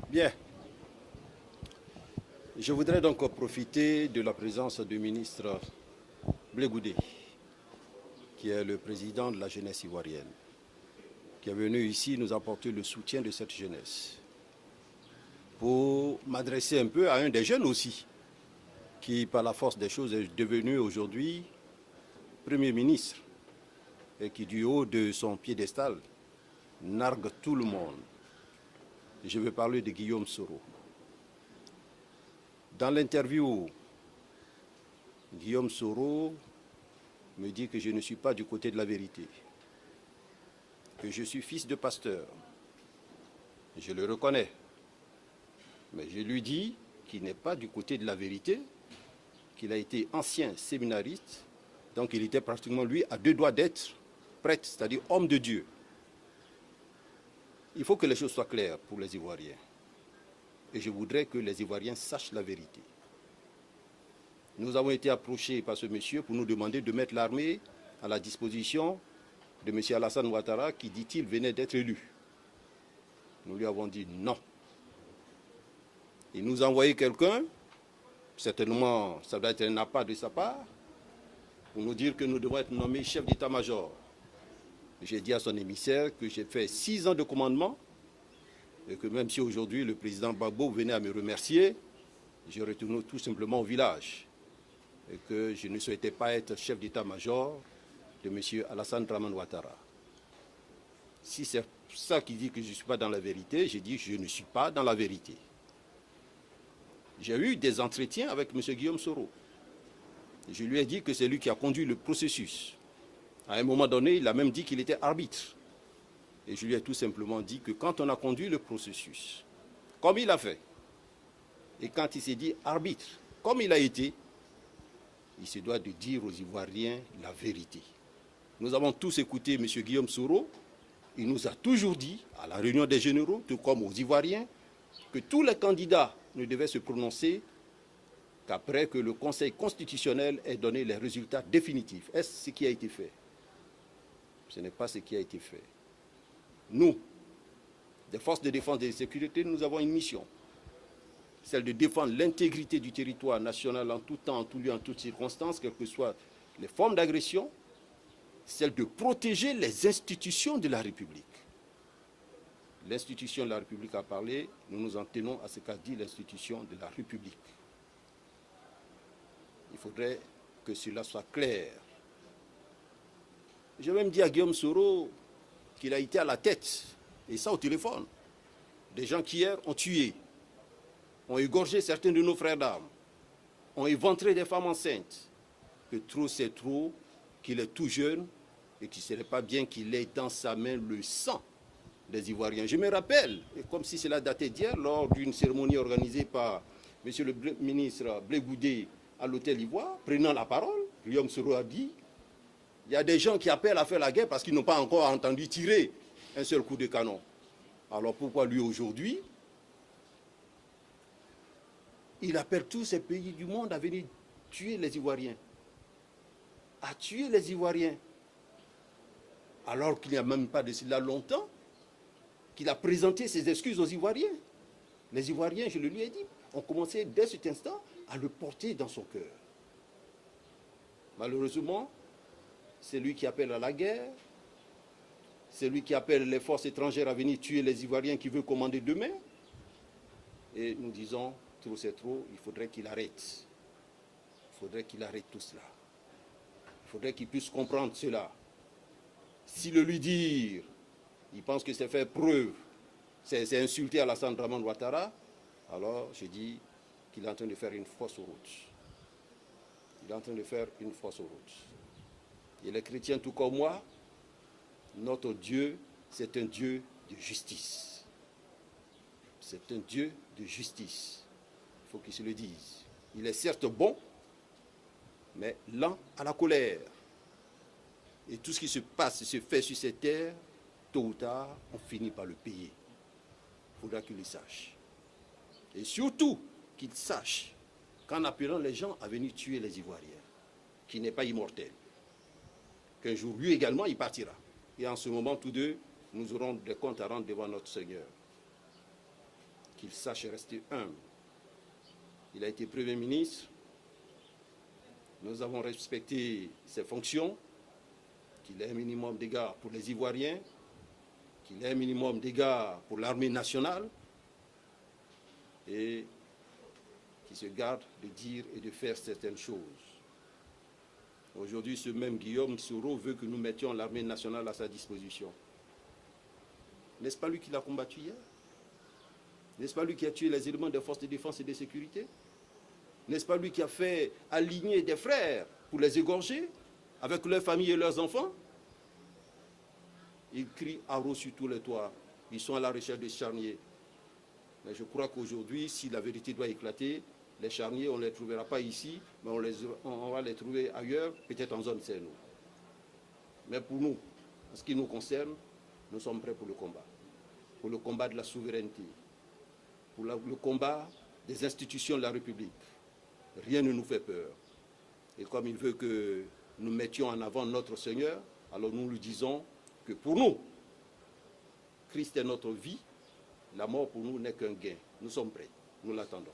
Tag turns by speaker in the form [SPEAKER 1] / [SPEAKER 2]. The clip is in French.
[SPEAKER 1] Bien. Je voudrais donc profiter de la présence du ministre Blé Goudé, qui est le président de la jeunesse ivoirienne, qui est venu ici nous apporter le soutien de cette jeunesse, pour m'adresser un peu à un des jeunes aussi, qui par la force des choses est devenu aujourd'hui Premier ministre et qui du haut de son piédestal nargue tout le monde. Je veux parler de Guillaume Soro. Dans l'interview, Guillaume Soro me dit que je ne suis pas du côté de la vérité, que je suis fils de pasteur. Je le reconnais. Mais je lui dis qu'il n'est pas du côté de la vérité, qu'il a été ancien séminariste, donc il était pratiquement, lui, à deux doigts d'être prêtre, c'est-à-dire homme de Dieu. Il faut que les choses soient claires pour les Ivoiriens. Et je voudrais que les Ivoiriens sachent la vérité. Nous avons été approchés par ce monsieur pour nous demander de mettre l'armée à la disposition de M. Alassane Ouattara qui, dit-il, venait d'être élu. Nous lui avons dit non. Il nous a envoyé quelqu'un, certainement ça doit être un appât de sa part, pour nous dire que nous devons être nommés chef d'état-major. J'ai dit à son émissaire que j'ai fait 6 ans de commandement et que même si aujourd'hui le président Gbagbo venait à me remercier, je retourne tout simplement au village et que je ne souhaitais pas être chef d'état-major de M. Alassane Dramane Ouattara. Si c'est ça qui dit que je ne suis pas dans la vérité, j'ai dit que je ne suis pas dans la vérité. J'ai eu des entretiens avec M. Guillaume Soro. Je lui ai dit que c'est lui qui a conduit le processus. À un moment donné, il a même dit qu'il était arbitre. Et je lui ai tout simplement dit que quand on a conduit le processus, comme il a fait, et quand il s'est dit arbitre, comme il a été, il se doit de dire aux Ivoiriens la vérité. Nous avons tous écouté M. Guillaume Soro. Il nous a toujours dit, à la réunion des généraux, tout comme aux Ivoiriens, que tous les candidats ne devaient se prononcer qu'après que le Conseil constitutionnel ait donné les résultats définitifs. Est-ce ce qui a été fait? Ce n'est pas ce qui a été fait. Nous, des forces de défense et de sécurité, nous avons une mission. Celle de défendre l'intégrité du territoire national en tout temps, en tout lieu, en toutes circonstances, quelles que soient les formes d'agression. Celle de protéger les institutions de la République. L'institution de la République a parlé, nous nous en tenons à ce qu'a dit l'institution de la République. Il faudrait que cela soit clair. J'ai même dit à Guillaume Soro qu'il a été à la tête, et ça au téléphone, des gens qui hier ont tué, ont égorgé certains de nos frères d'armes, ont éventré des femmes enceintes, que trop c'est trop, qu'il est tout jeune et qu'il ne serait pas bien qu'il ait dans sa main le sang des Ivoiriens. Je me rappelle, et comme si cela datait d'hier, lors d'une cérémonie organisée par M. le ministre Blé Goudé à l'hôtel Ivoire, prenant la parole, Guillaume Soro a dit: il y a des gens qui appellent à faire la guerre parce qu'ils n'ont pas encore entendu tirer un seul coup de canon. Alors pourquoi lui aujourd'hui, il appelle tous ces pays du monde à venir tuer les Ivoiriens, à tuer les Ivoiriens, alors qu'il n'y a même pas de cela longtemps qu'il a présenté ses excuses aux Ivoiriens. Les Ivoiriens, je le lui ai dit, ont commencé dès cet instant à le porter dans son cœur. Malheureusement, c'est lui qui appelle à la guerre, c'est lui qui appelle les forces étrangères à venir tuer les Ivoiriens qui veut commander demain. Et nous disons, trop c'est trop, il faudrait qu'il arrête. Il faudrait qu'il arrête tout cela. Il faudrait qu'il puisse comprendre cela. Si le lui dire, il pense que c'est faire preuve, c'est insulter Alassane Dramane Ouattara, alors je dis qu'il est en train de faire une fausse route. Il est en train de faire une fausse route. Et les chrétiens, tout comme moi, notre Dieu, c'est un Dieu de justice. C'est un Dieu de justice. Il faut qu'il se le dise. Il est certes bon, mais lent à la colère. Et tout ce qui se passe, se fait sur cette terre, tôt ou tard, on finit par le payer. Il faudra qu'il le sache. Et surtout, qu'il sache qu'en appelant les gens à venir tuer les Ivoiriens, qui n'est pas immortel. Qu'un jour, lui également, il partira. Et en ce moment, tous deux, nous aurons des comptes à rendre devant notre Seigneur. Qu'il sache rester humble. Il a été Premier ministre. Nous avons respecté ses fonctions. Qu'il ait un minimum d'égards pour les Ivoiriens. Qu'il ait un minimum d'égards pour l'armée nationale. Et qu'il se garde de dire et de faire certaines choses. Aujourd'hui, ce même Guillaume Soro veut que nous mettions l'armée nationale à sa disposition. N'est-ce pas lui qui l'a combattu hier? N'est-ce pas lui qui a tué les éléments des forces de défense et de sécurité? N'est-ce pas lui qui a fait aligner des frères pour les égorger avec leurs familles et leurs enfants? Ils crient haro sur tous les toits. Ils sont à la recherche des charniers. Mais je crois qu'aujourd'hui, si la vérité doit éclater, les charniers, on ne les trouvera pas ici, mais on va les trouver ailleurs, peut-être en zone CNO. Mais pour nous, en ce qui nous concerne, nous sommes prêts pour le combat. Pour le combat de la souveraineté. Pour le combat des institutions de la République. Rien ne nous fait peur. Et comme il veut que nous mettions en avant notre Seigneur, alors nous lui disons que pour nous, Christ est notre vie, la mort pour nous n'est qu'un gain. Nous sommes prêts, nous l'attendons.